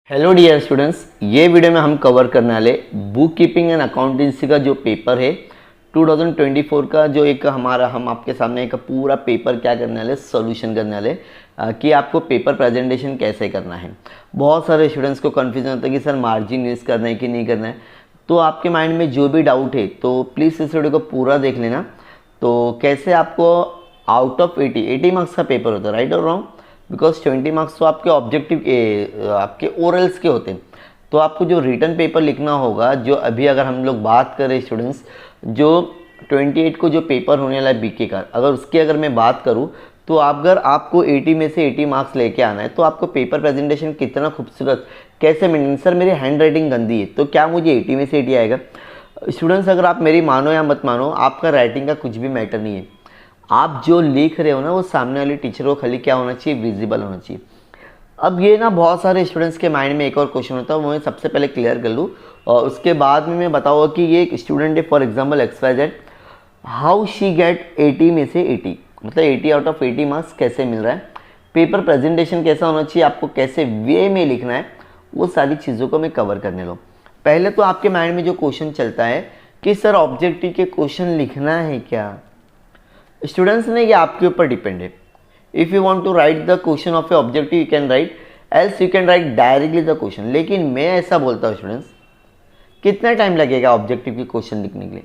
Hello dear students, ये video में हम कवर करने वाले बुक कीपिंग एंड अकाउंटेंसी का जो पेपर है 2024 का, जो एक हम आपके सामने एक पूरा पेपर क्या करने वाले, सॉल्यूशन करने वाले कि आपको पेपर प्रेजेंटेशन कैसे करना है। बहुत सारे स्टूडेंट्स को कन्फ्यूजन होता है कि सर मार्जिन यूज़ करना है कि नहीं करना है। तो आपके माइंड में जो भी डाउट है तो प्लीज़ इस वीडियो को पूरा देख लेना। तो कैसे आपको आउट ऑफ 80 मार्क्स का पेपर होता है, राइट और रॉन्ग, बिकॉज 20 मार्क्स तो आपके ऑब्जेक्टिव के आपके ओरल्स के होते हैं। तो आपको जो रिटर्न पेपर लिखना होगा, जो अभी अगर हम लोग बात करें स्टूडेंट्स, जो 28 को जो पेपर होने वाला है बीके का, अगर उसकी अगर मैं बात करूँ तो अगर आपको 80 में से 80 मार्क्स लेके आना है तो आपको पेपर प्रेजेंटेशन कितना खूबसूरत कैसे मेंटेन, सर मेरी हैंड राइटिंग गंदी है तो क्या मुझे 80 में से 80 आएगा? स्टूडेंट्स, अगर आप मेरी मानो या मत मानो, आपका राइटिंग का कुछ भी मैटर नहीं है। आप जो लिख रहे हो ना, वो सामने वाले टीचर को खाली क्या होना चाहिए, विजिबल होना चाहिए। अब ये ना बहुत सारे स्टूडेंट्स के माइंड में एक और क्वेश्चन होता है, वो मैं सबसे पहले क्लियर कर लूँ और उसके बाद में मैं बताऊँगा कि ये एक स्टूडेंट है, for example XYZ, how she get 80 में से 80, मतलब 80 आउट ऑफ 80 मार्क्स कैसे मिल रहा है, पेपर प्रेजेंटेशन कैसा होना चाहिए, आपको कैसे वे में लिखना है, वो सारी चीज़ों को मैं कवर करने लूँ। पहले तो आपके माइंड में जो क्वेश्चन चलता है कि सर ऑब्जेक्टिव के क्वेश्चन लिखना है क्या? स्टूडेंट्स ने, ये आपके ऊपर डिपेंड है। If you want to write the question of a objective you can write, else you can write directly the question. लेकिन मैं ऐसा बोलता हूँ स्टूडेंट्स, कितना टाइम लगेगा ऑब्जेक्टिव की क्वेश्चन लिखने के लिए?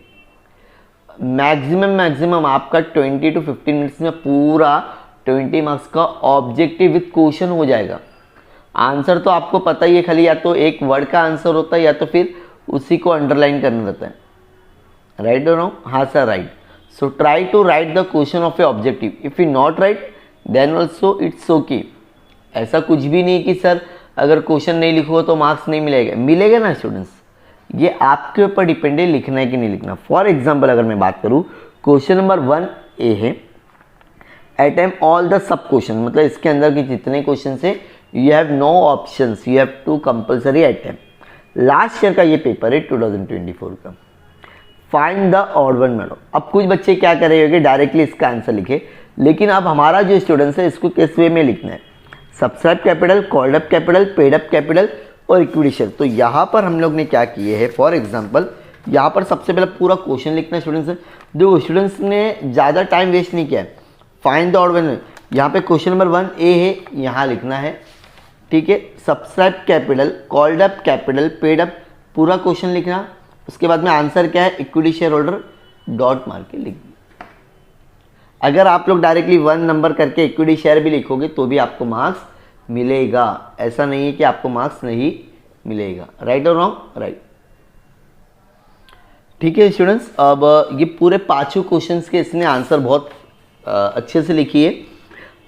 मैक्सिमम आपका 20 to 15 मिनट्स में पूरा 20 मार्क्स का ऑब्जेक्टिव विथ क्वेश्चन हो जाएगा। आंसर तो आपको पता ही है, खाली या तो एक वर्ड का आंसर होता है या तो फिर उसी को अंडरलाइन करना रहता है, राइट और रॉन्ग? हाँ sir, right. So try to write the question of a objective. If you not write, then also it's okay. ऐसा कुछ भी नहीं कि सर अगर क्वेश्चन नहीं लिखो तो मार्क्स नहीं मिलेगा, मिलेगा ना स्टूडेंट्स। ये आपके ऊपर डिपेंड है लिखना है कि नहीं लिखना। फॉर एग्जाम्पल अगर मैं बात करूँ, क्वेश्चन नंबर 1A है, attempt all the sub question, मतलब इसके अंदर के जितने क्वेश्चन है you have no options, you have to compulsory attempt. Last year का ये पेपर है 2024 का। Find the odd one madam. अब कुछ बच्चे क्या कर रहे होंगे, डायरेक्टली इसका आंसर लिखे, लेकिन अब हमारा जो स्टूडेंट्स है इसको किस वे में लिखना है, subscribe capital, called up capital, paid up capital और इक्विटी शेयर। तो यहाँ पर हम लोग ने क्या किए हैं, फॉर एग्जांपल यहाँ पर सबसे पहले पूरा क्वेश्चन लिखना है स्टूडेंट्स से। देखो स्टूडेंट्स ने ज़्यादा टाइम वेस्ट नहीं किया है। फाइंड द ऑड वन, यहाँ पे क्वेश्चन नंबर 1A है, यहाँ लिखना है, ठीक है। Subscribe capital, called up capital, paid up, पूरा क्वेश्चन लिखना। उसके बाद में आंसर क्या है, इक्विटी शेयर होल्डर, डॉट मार के लिख दिया। अगर आप लोग डायरेक्टली 1 नंबर करके इक्विटी शेयर भी लिखोगे तो भी आपको मार्क्स मिलेगा, ऐसा नहीं है कि आपको मार्क्स नहीं मिलेगा, राइट और रॉन्ग? राइट, ठीक है स्टूडेंट्स। अब ये पूरे 5 क्वेश्चंस के इसने आंसर बहुत अच्छे से लिखी है।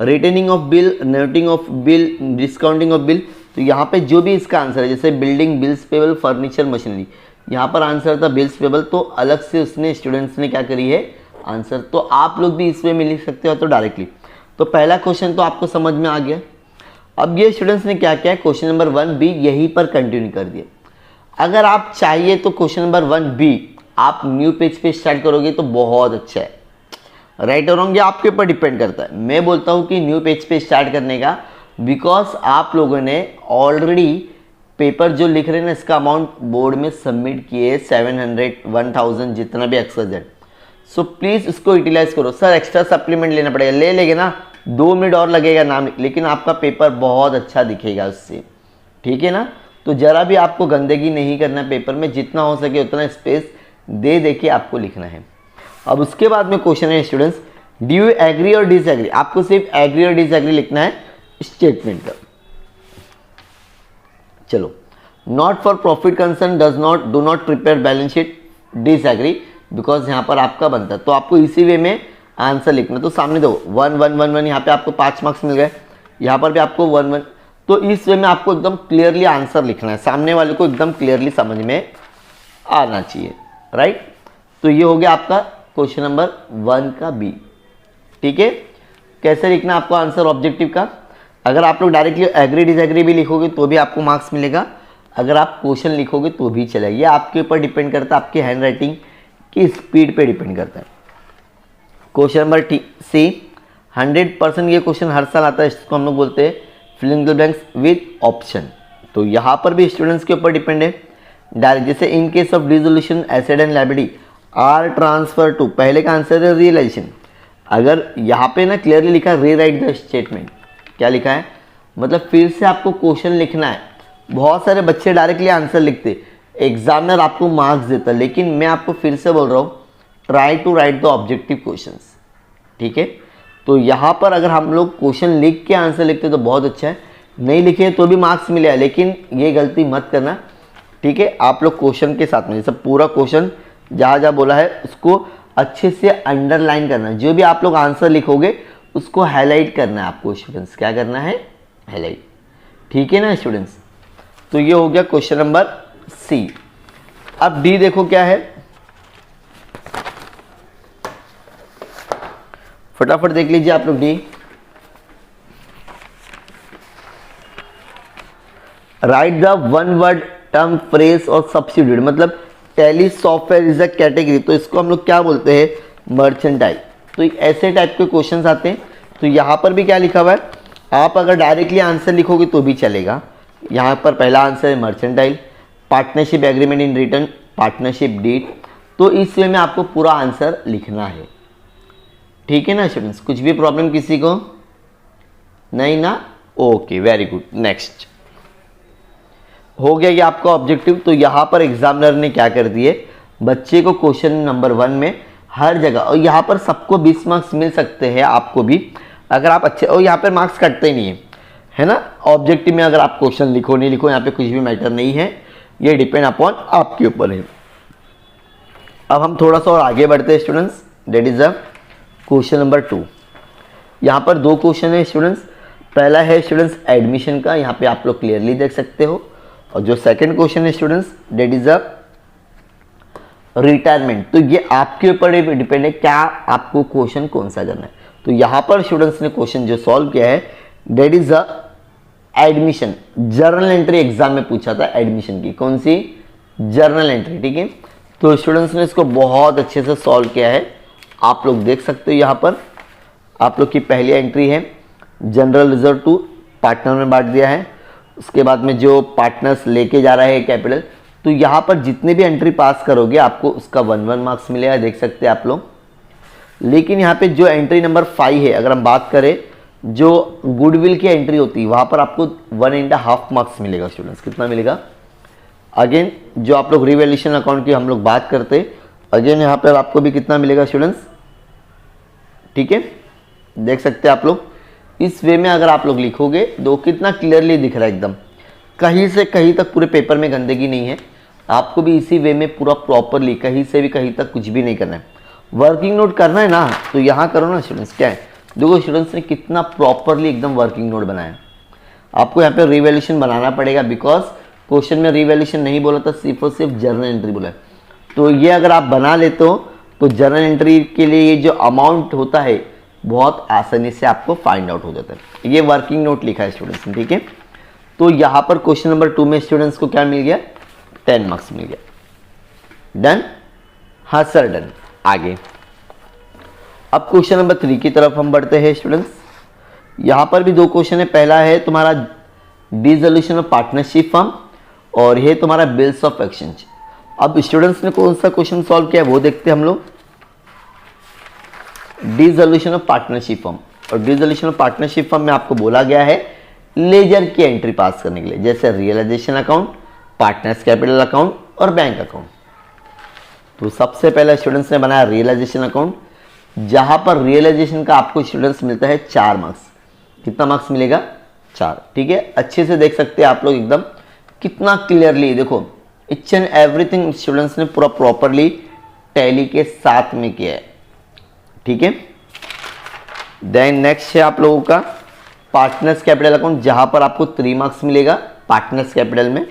Returning of bill, noting of bill, discounting of bill, तो यहाँ पे जो भी इसका आंसर है, जैसे building, bills payable, furniture, machinery, यहाँ पर आंसर था बिल्स पेबल, तो अलग से उसने स्टूडेंट्स ने क्या करी है आंसर। तो आप लोग भी इस वे में लिख सकते हो तो डायरेक्टली। तो पहला क्वेश्चन तो आपको समझ में आ गया। अब ये स्टूडेंट्स ने क्या किया, क्वेश्चन नंबर 1B यहीं पर कंटिन्यू कर दिया। अगर आप चाहिए तो क्वेश्चन नंबर 1B आप न्यू पेज पे स्टार्ट करोगे तो बहुत अच्छा है, राइट और रॉन्ग ये आपके ऊपर डिपेंड करता है। मैं बोलता हूँ कि न्यू पेज पे स्टार्ट करने का, बिकॉज आप लोगों ने ऑलरेडी पेपर जो लिख रहे हैं ना, इसका अमाउंट बोर्ड में सबमिट किए 700, 1000 जितना भी XYZ। सो प्लीज़ इसको यूटिलाइज करो। सर एक्स्ट्रा सप्लीमेंट लेना पड़ेगा, ले लेंगे ना, 2 मिनट और लगेगा नाम, लेकिन आपका पेपर बहुत अच्छा दिखेगा उससे, ठीक है ना। तो ज़रा भी आपको गंदगी नहीं करना पेपर में, जितना हो सके उतना स्पेस दे दे के आपको लिखना है। अब उसके बाद में क्वेश्चन है स्टूडेंट्स, डू यू एग्री और डिसएग्री, आपको सिर्फ एग्री और डिसएग्री लिखना है स्टेटमेंट का। चलो, not for profit concern, do not prepare balance sheet, disagree, because यहाँ पर आपका बनता है, तो आपको इसी वे में आंसर लिखना। तो सामने दो 1 1 1 1, यहाँ पे आपको 5 मार्क्स मिल गए, यहाँ पर भी आपको 1 1, तो इस वे में आपको एकदम क्लियरली आंसर लिखना है, सामने वाले को एकदम क्लियरली समझ में आना चाहिए, राइट। तो ये हो गया आपका क्वेश्चन नंबर 1 का B, ठीक है। कैसे लिखना आपको आंसर ऑब्जेक्टिव का, अगर आप लोग डायरेक्टली एग्री डिसएग्री भी लिखोगे तो भी आपको मार्क्स मिलेगा, अगर आप क्वेश्चन लिखोगे तो भी चलेगा। ये आपके ऊपर डिपेंड करता है, आपकी हैंड राइटिंग की स्पीड पे डिपेंड करता है। क्वेश्चन नंबर C, 100% ये क्वेश्चन हर साल आता है, इसको हम लोग बोलते हैं fill in the blanks with option, तो यहाँ पर भी स्टूडेंट्स के ऊपर डिपेंड है डायरेक्ट। जैसे in case of dissolution asset and liability are transfer to, पहले का आंसर है रियलाइजेशन। अगर यहाँ पे ना क्लियरली लिखा है रीराइट द स्टेटमेंट, क्या लिखा है मतलब फिर से आपको क्वेश्चन लिखना है। बहुत सारे बच्चे डायरेक्टली आंसर लिखते, एग्जामिनर आपको मार्क्स देता, लेकिन मैं आपको फिर से बोल रहा हूँ try to write the objective questions, ठीक है। तो यहाँ पर अगर हम लोग क्वेश्चन लिख के आंसर लिखते तो बहुत अच्छा है, नहीं लिखे तो भी मार्क्स मिलेगा, लेकिन ये गलती मत करना, ठीक है। आप लोग क्वेश्चन के साथ में जैसे पूरा क्वेश्चन जहाँ जहाँ बोला है उसको अच्छे से अंडरलाइन करना, जो भी आप लोग आंसर लिखोगे उसको हाईलाइट करना है आपको स्टूडेंट्स, क्या करना है हाईलाइट, ठीक है ना स्टूडेंट्स। तो ये हो गया क्वेश्चन नंबर सी। अब डी देखो क्या है, फटाफट देख लीजिए आप लोग। D right the one word term phrase और सब्स्टिट्यूट, मतलब tally software is a category, तो इसको हम लोग क्या बोलते हैं मर्चेंटाइल। तो ऐसे टाइप के क्वेश्चंस आते हैं। तो यहाँ पर भी क्या लिखा हुआ है, आप अगर डायरेक्टली आंसर लिखोगे तो भी चलेगा। यहाँ पर पहला आंसर है mercantile, partnership agreement in return, partnership deed. तो इस वे में आपको पूरा आंसर लिखना है, ठीक है ना स्टूडेंट्स। कुछ भी प्रॉब्लम किसी को नहीं ना, ओके वेरी गुड। नेक्स्ट हो गया ये आपका ऑब्जेक्टिव। तो यहाँ पर एग्जामिनर ने क्या कर दिए, बच्चे को क्वेश्चन नंबर 1 में हर जगह, और यहाँ पर सबको 20 मार्क्स मिल सकते हैं, आपको भी अगर आप अच्छे, और यहाँ पर मार्क्स कटते ही नहीं है ना। ऑब्जेक्टिव में अगर आप क्वेश्चन लिखो नहीं लिखो यहाँ पे कुछ भी मैटर नहीं है, ये डिपेंड अपॉन आपके ऊपर है। अब हम थोड़ा सा और आगे बढ़ते हैं students, that is a question number 2। यहाँ पर 2 क्वेश्चन है स्टूडेंट्स। पहला है स्टूडेंट्स एडमिशन का, यहाँ पे आप लोग क्लियरली देख सकते हो, और जो सेकंड क्वेश्चन है students that is a retirement. तो ये आपके ऊपर डिपेंड है क्या आपको क्वेश्चन कौन सा करना है। तो यहाँ पर स्टूडेंट्स ने क्वेश्चन जो सॉल्व किया है that is a admission, journal entry exam में पूछा था एडमिशन की, कौन सी जर्नल एंट्री, ठीक है। तो स्टूडेंट्स ने इसको बहुत अच्छे से सॉल्व किया है, आप लोग देख सकते हो। यहाँ पर आप लोग की पहली एंट्री है जनरल रिजर्व टू पार्टनर में बांट दिया है, उसके बाद में जो पार्टनर्स लेके जा रहा है कैपिटल, तो यहाँ पर जितने भी एंट्री पास करोगे आपको उसका 1 मार्क्स मिलेगा, देख सकते हैं आप लोग। लेकिन यहाँ पे जो एंट्री नंबर 5 है, अगर हम बात करें जो गुडविल की एंट्री होती है वहाँ पर आपको 1.5 मार्क्स मिलेगा स्टूडेंट्स। कितना मिलेगा, अगेन जो आप लोग रिवैल्यूएशन अकाउंट की हम लोग बात करते, अगेन यहाँ पर आपको भी कितना मिलेगा स्टूडेंट्स, ठीक है, देख सकते हैं आप लोग। इस वे में अगर आप लोग लिखोगे तो कितना क्लियरली दिख रहा है एकदम, कहीं से कहीं तक पूरे पेपर में गंदगी नहीं है। आपको भी इसी वे में पूरा प्रॉपरली कहीं से भी कहीं तक कुछ भी नहीं करना है। वर्किंग नोट करना है ना तो यहाँ करो ना स्टूडेंट्स। क्या है, देखो स्टूडेंट्स ने कितना प्रॉपरली एकदम वर्किंग नोट बनाया। आपको यहाँ पे रिवैल्यूएशन बनाना पड़ेगा, बिकॉज क्वेश्चन में रिवैल्यूएशन नहीं बोला था, सिर्फ और सिर्फ जर्नल एंट्री बोला है। तो ये अगर आप बना लेते हो तो जर्नल एंट्री के लिए ये जो अमाउंट होता है बहुत आसानी से आपको फाइंड आउट हो जाता है। ये वर्किंग नोट लिखा है स्टूडेंट्स ने, ठीक है। तो यहाँ पर क्वेश्चन नंबर 2 में स्टूडेंट्स को क्या मिल गया, 10 मार्क्स मिल गया। डन, हाँ सर डन। आगे अब क्वेश्चन नंबर 3 की तरफ हम बढ़ते हैं स्टूडेंट्स। यहाँ पर भी 2 क्वेश्चन है। पहला है तुम्हारा डिसोल्यूशन ऑफ पार्टनरशिप फर्म, और ये तुम्हारा बिल्स ऑफ एक्सचेंज। अब स्टूडेंट्स ने कौन सा क्वेश्चन सॉल्व किया वो देखते हैं हम लोग। डिसोल्यूशन ऑफ पार्टनरशिप फर्म, और डिसोल्यूशन ऑफ पार्टनरशिप फर्म में आपको बोला गया है लेजर की एंट्री पास करने के लिए, जैसे realisation account, partners capital account और बैंक अकाउंट। तो सबसे पहले स्टूडेंट्स ने बनाया रियलाइजेशन अकाउंट, जहां पर रियलाइजेशन का आपको स्टूडेंट्स मिलता है 4 मार्क्स। कितना मार्क्स मिलेगा, 4, ठीक है। अच्छे से देख सकते हैं आप लोग एकदम कितना क्लियरली, देखो इच एंड एवरीथिंग स्टूडेंट्स ने पूरा प्रॉपरली टैली के साथ में किया है, ठीक है। देन नेक्स्ट है आप लोगों का पार्टनर्स कैपिटल अकाउंट, जहां पर आपको 3 मार्क्स मिलेगा पार्टनर्स कैपिटल में,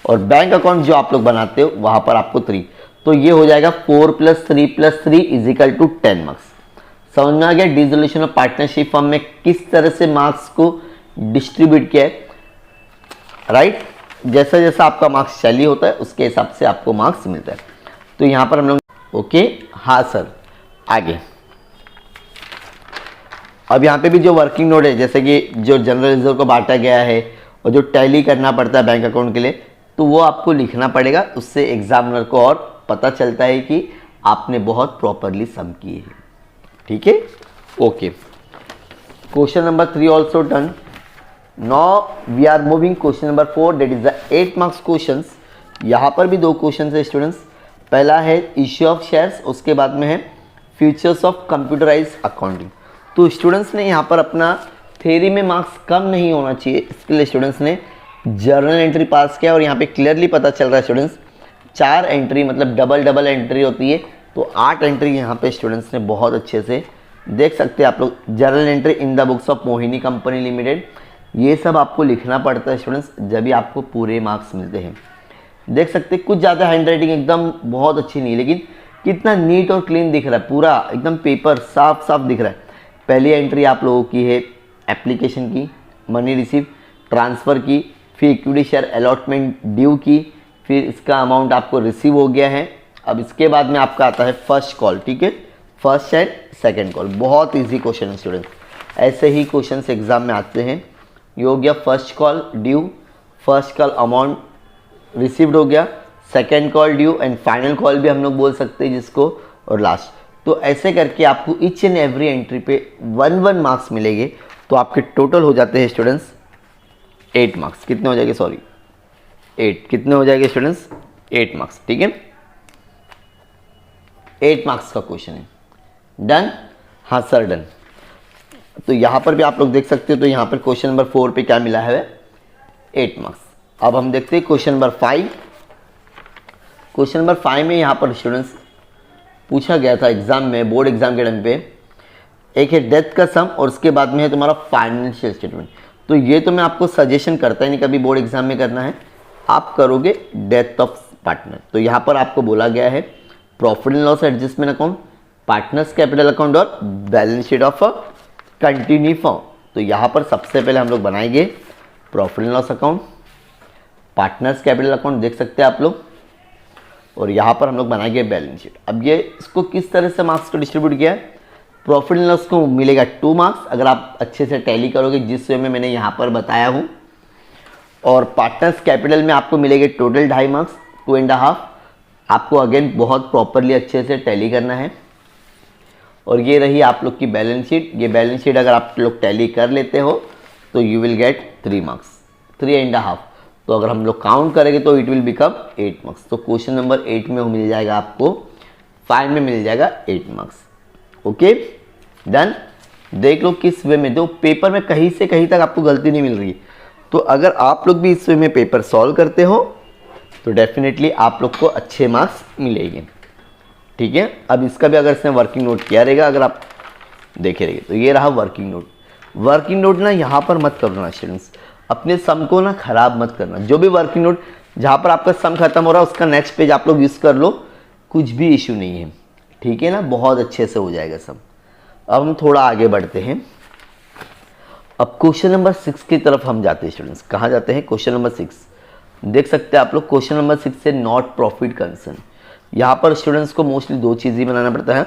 और बैंक अकाउंट जो आप लोग बनाते हो वहां पर आपको 3। तो ये हो जाएगा 4 + 3 + 3 = 10 मार्क्स। समझ में आ गया डिसोल्यूशन ऑफ पार्टनरशिप फर्म में किस तरह से मार्क्स को डिस्ट्रीब्यूट किया है, राइट। जैसा जैसा आपका मार्क्स टैली होता है उसके हिसाब से आपको मार्क्स मिलता है। तो यहां पर हम लोग ओके, हाँ सर। आगे अब यहाँ पे भी जो वर्किंग नोट है, जैसे कि जो जनरल रिजर्व को बांटा गया है और जो टैली करना पड़ता है बैंक अकाउंट के लिए, तो वो आपको लिखना पड़ेगा। उससे एग्जामिनर को और पता चलता है कि आपने बहुत प्रॉपरली सम किए हैं। ठीक है, okay. Question number 3 also done. Now we are moving question number 4, that is the 8 marks questions. यहाँ पर भी 2 क्वेश्चन है स्टूडेंट्स। पहला है इश्यू ऑफ शेयर्स, उसके बाद में है फ्यूचर्स ऑफ कंप्यूटराइज अकाउंटिंग। तो स्टूडेंट्स ने यहाँ पर अपना थ्योरी में मार्क्स कम नहीं होना चाहिए, इसके लिए स्टूडेंट्स ने जर्नल एंट्री पास किया। और यहाँ पे क्लियरली पता चल रहा है स्टूडेंट्स 4 एंट्री मतलब डबल एंट्री होती है, तो 8 एंट्री यहाँ पे स्टूडेंट्स ने बहुत अच्छे से देख सकते हैं आप लोग। Journal entry in the books of Mohini company limited, ये सब आपको लिखना पड़ता है स्टूडेंट्स, जब भी आपको पूरे मार्क्स मिलते हैं। देख सकते हैं कुछ ज़्यादा हैंड राइटिंग एकदम बहुत अच्छी नहीं है, लेकिन कितना नीट और क्लीन दिख रहा है, पूरा एकदम पेपर साफ साफ दिख रहा है। पहली एंट्री आप लोगों की है एप्लीकेशन की, मनी रिसीव, ट्रांसफ़र की, फिर इक्विटी शेयर अलॉटमेंट ड्यू की, फिर इसका अमाउंट आपको रिसीव हो गया है। अब इसके बाद में आपका आता है फर्स्ट कॉल। ठीक है, फर्स्ट एंड सेकंड कॉल, बहुत इजी क्वेश्चन है स्टूडेंट, ऐसे ही क्वेश्चन एग्जाम में आते हैं। ये हो गया first call due, first call amount received हो गया, second call due and final call भी हम लोग बोल सकते हैं जिसको, और लास्ट। तो ऐसे करके आपको ईच एंड एवरी एंट्री पे 1 मार्क्स मिलेंगे। तो आपके टोटल हो जाते हैं स्टूडेंट्स 8 मार्क्स। कितने हो जाएंगे, सॉरी 8, कितने हो जाएंगे स्टूडेंट्स 8 मार्क्स। ठीक है, 8 मार्क्स का क्वेश्चन है। डन, हाँ सर डन। तो यहाँ पर भी आप लोग देख सकते हो, तो यहाँ पर क्वेश्चन नंबर 4 पे क्या मिला है 8 मार्क्स। अब हम देखते हैं क्वेश्चन नंबर 5। क्वेश्चन नंबर 5 में यहाँ पर स्टूडेंट्स पूछा गया था एग्जाम में, बोर्ड एग्जाम के टाइम पे, एक है डेथ का सम और उसके बाद में है तुम्हारा फाइनेंशियल स्टेटमेंट। तो ये तो मैं आपको सजेशन करता ही नहीं कभी बोर्ड एग्जाम में करना है, आप करोगे डेथ ऑफ पार्टनर। तो यहाँ पर आपको बोला गया है profit and loss adjustment account, partners capital account और balance sheet of continue form. तो यहाँ पर सबसे पहले हम लोग बनाएंगे profit and loss account, partners capital account देख सकते हैं आप लोग, और यहाँ पर हम लोग बनाएंगे बैलेंस शीट। अब ये इसको किस तरह से मार्क्स को डिस्ट्रीब्यूट किया है, प्रॉफिट एंड लॉस को मिलेगा 2 मार्क्स अगर आप अच्छे से टैली करोगे जिस वे में मैंने यहाँ पर बताया हूँ, और पार्टनर्स कैपिटल में आपको मिलेंगे टोटल 2.5 मार्क्स, 2.5। आपको अगेन बहुत प्रॉपरली अच्छे से टैली करना है। और ये रही आप लोग की बैलेंस शीट। ये बैलेंस शीट अगर आप लोग टैली कर लेते हो तो यू विल गेट 3 मार्क्स, 3.5। तो अगर हम लोग काउंट करेंगे तो इट विल बिकम 8 मार्क्स। तो क्वेश्चन नंबर 8 में मिल जाएगा आपको, 5 में मिल जाएगा 8 मार्क्स। Okay done. देख लो किस वे में, दो पेपर में कहीं से कहीं तक आपको गलती नहीं मिल रही है। तो अगर आप लोग भी इस वे में पेपर सॉल्व करते हो तो डेफिनेटली आप लोग को अच्छे मार्क्स मिलेंगे। ठीक है, अब इसका भी अगर इसने वर्किंग नोट किया रहेगा, अगर आप देखे रहिए, तो ये रहा वर्किंग नोट। वर्किंग नोट ना यहाँ पर मत करना स्टूडेंट्स, अपने सम को ना खराब मत करना। जो भी वर्किंग नोट जहाँ पर आपका सम खत्म हो रहा है उसका नेक्स्ट पेज आप लोग यूज़ कर लो, कुछ भी इशू नहीं है। ठीक है ना, बहुत अच्छे से हो जाएगा सम। अब हम थोड़ा आगे बढ़ते हैं। अब क्वेश्चन नंबर 6 की तरफ हम जाते हैं स्टूडेंट्स। कहाँ जाते हैं, क्वेश्चन नंबर 6 देख सकते हैं आप लोग। क्वेश्चन नंबर 6 से नॉट प्रॉफिट कंसर्न। यहाँ पर स्टूडेंट्स को मोस्टली 2 चीज़ ही बनाना पड़ता है,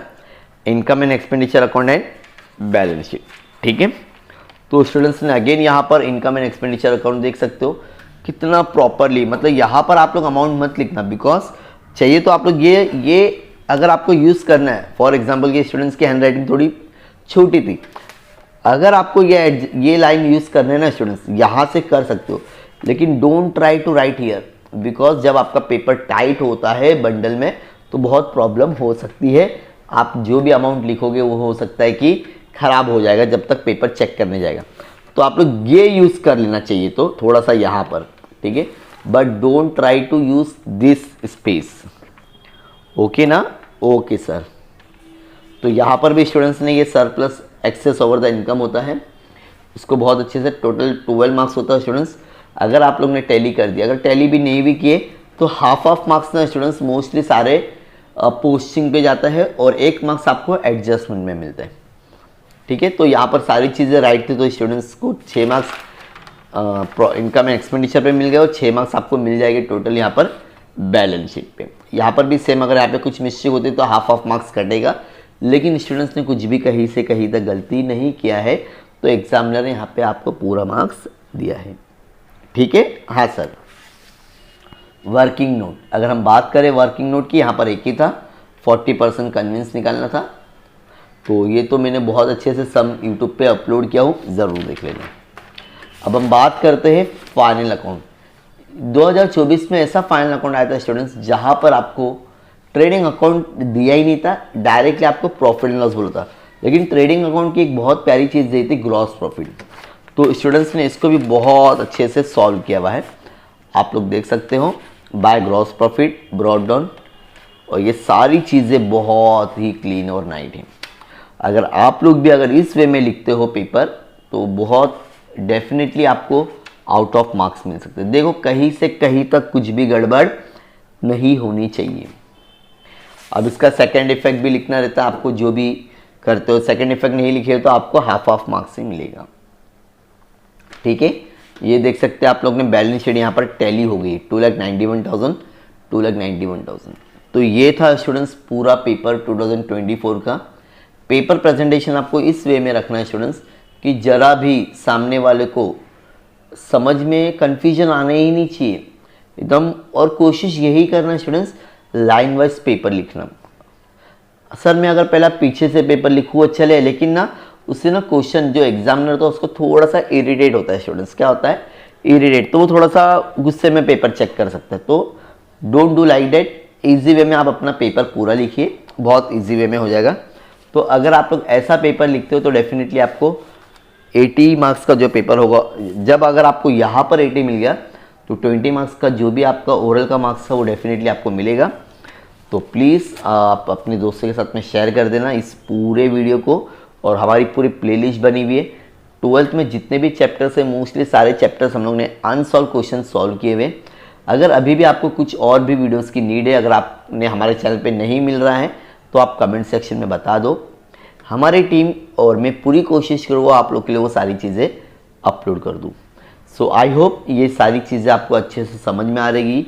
income and expenditure account and balance sheet. ठीक है, तो स्टूडेंट्स ने अगेन यहाँ पर इनकम एंड एक्सपेंडिचर अकाउंट देख सकते हो कितना प्रॉपरली, मतलब यहाँ पर आप लोग अमाउंट मत लिखना, बिकॉज चाहिए तो आप लोग ये अगर आपको यूज़ करना है, फॉर एग्जाम्पल ये स्टूडेंट्स की हैंड राइटिंग थोड़ी छोटी थी, अगर आपको ये लाइन यूज़ करना है ना स्टूडेंट्स, यहाँ से कर सकते हो, लेकिन don't try to write here, because जब आपका पेपर टाइट होता है बंडल में तो बहुत प्रॉब्लम हो सकती है। आप जो भी अमाउंट लिखोगे वो हो सकता है कि खराब हो जाएगा जब तक पेपर चेक करने जाएगा। तो आप लोग ये यूज़ कर लेना चाहिए तो थोड़ा सा यहाँ पर, ठीक है, but don't try to use this space. Okay ना, ओके सर। तो यहाँ पर भी स्टूडेंट्स ने ये surplus excess over the income होता है, इसको बहुत अच्छे से टोटल 12 मार्क्स होता है स्टूडेंट्स। अगर आप लोग ने टैली कर दिया, अगर टैली भी नहीं भी किए तो हाफ ऑफ मार्क्स ना स्टूडेंट्स मोस्टली सारे पोस्टिंग पे जाता है और 1 मार्क्स आपको एडजस्टमेंट में मिलता है। ठीक है, तो यहाँ पर सारी चीज़ें राइट थी, तो स्टूडेंट्स को 6 मार्क्स इनकम एंड एक्सपेंडिचर पे मिल गए और 6 मार्क्स आपको मिल जाएंगे टोटल यहाँ पर बैलेंस शीट पे। यहाँ पर भी सेम, अगर यहाँ पे कुछ मिस्टेक होती है तो हाफ ऑफ मार्क्स कटेगा, लेकिन स्टूडेंट्स ने कुछ भी कहीं से कहीं तक गलती नहीं किया है तो एग्जामिनर ने यहाँ पे आपको पूरा मार्क्स दिया है। ठीक है। हाँ सर, वर्किंग नोट, अगर हम बात करें वर्किंग नोट की, यहाँ पर एक ही था, 40% कन्विंस निकालना था। तो ये तो मैंने बहुत अच्छे से सम यूट्यूब पे अपलोड किया हूँ, ज़रूर देख लेना। अब हम बात करते हैं फाइनल अकाउंट। 2024 में ऐसा फाइनल अकाउंट आया था स्टूडेंट्स, जहाँ पर आपको ट्रेडिंग अकाउंट दिया ही नहीं था, डायरेक्टली आपको प्रॉफिट एंड लॉस बोला था। लेकिन ट्रेडिंग अकाउंट की एक बहुत प्यारी चीज़ दी थी, ग्रॉस प्रॉफिट। तो स्टूडेंट्स ने इसको भी बहुत अच्छे से सॉल्व किया हुआ है, आप लोग देख सकते हो, by gross profit, brought down, और ये सारी चीज़ें बहुत ही क्लीन और नाइट हैं। अगर आप लोग भी अगर इस वे में लिखते हो पेपर, तो बहुत डेफिनेटली आपको आउट ऑफ मार्क्स मिल सकते हैं। देखो, कहीं से कहीं तक कुछ भी गड़बड़ नहीं होनी चाहिए। अब इसका सेकंड इफेक्ट भी लिखना रहता है आपको, जो भी करते हो। सेकंड इफेक्ट नहीं लिखे हो तो आपको हाफ ऑफ मार्क्स ही मिलेगा, ठीक है। ये देख सकते हैं आप लोग ने, बैलेंस शीट यहाँ पर टैली हो गई, 2,91,000, 2,91,000। तो ये था स्टूडेंट्स पूरा पेपर 2024 का। पेपर प्रेजेंटेशन आपको इस वे में रखना है स्टूडेंट्स, कि जरा भी सामने वाले को समझ में कन्फ्यूजन आना ही नहीं चाहिए एकदम। और कोशिश यही करना स्टूडेंट्स, लाइन वाइज पेपर लिखना। सर मैं अगर पहला पीछे से पेपर लिखूँ अच्छा ले, लेकिन ना उससे ना क्वेश्चन जो एग्जामिनर होता है उसको थोड़ा सा इरिटेट होता है स्टूडेंट्स। क्या होता है? इरिटेट। तो वो थोड़ा सा गुस्से में पेपर चेक कर सकता है। तो don't do like that. Easy way में आप अपना पेपर पूरा लिखिए, बहुत ईजी वे में हो जाएगा। तो अगर आप लोग ऐसा पेपर लिखते हो तो डेफिनेटली आपको 80 मार्क्स का जो पेपर होगा, जब अगर आपको यहाँ पर 80 मिल गया तो 20 मार्क्स का जो भी आपका ओरल का मार्क्स है वो डेफिनेटली आपको मिलेगा। तो प्लीज़ आप अपने दोस्तों के साथ में शेयर कर देना इस पूरे वीडियो को। और हमारी पूरी प्लेलिस्ट बनी हुई है। 12th में जितने भी चैप्टर्स हैं, मोस्टली सारे चैप्टर्स हम लोग ने अनसॉल्व क्वेश्चन सॉल्व किए हुए। अगर अभी भी आपको कुछ और भी वीडियोस की नीड है, अगर आपने हमारे चैनल पे नहीं मिल रहा है तो आप कमेंट सेक्शन में बता दो। हमारी टीम और मैं पूरी कोशिश करूँगा आप लोग के लिए वो सारी चीज़ें अपलोड कर दूँ। सो आई होप ये सारी चीज़ें आपको अच्छे से समझ में आ रहेगी।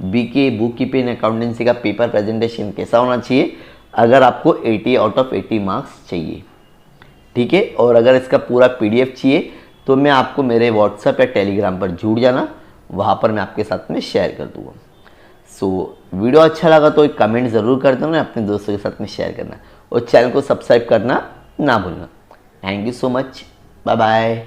बीके बुक कीपिंग अकाउंटेंसी का पेपर प्रेजेंटेशन कैसा होना चाहिए, अगर आपको 80 आउट ऑफ 80 मार्क्स चाहिए, ठीक है। और अगर इसका पूरा PDF चाहिए तो मैं आपको मेरे व्हाट्सएप या टेलीग्राम पर जुड़ जाना, वहाँ पर मैं आपके साथ में शेयर कर दूँगा। सो वीडियो अच्छा लगा तो एक कमेंट ज़रूर कर देना, अपने दोस्तों के साथ में शेयर करना और चैनल को सब्सक्राइब करना ना भूलना। Thank you so much, bye bye.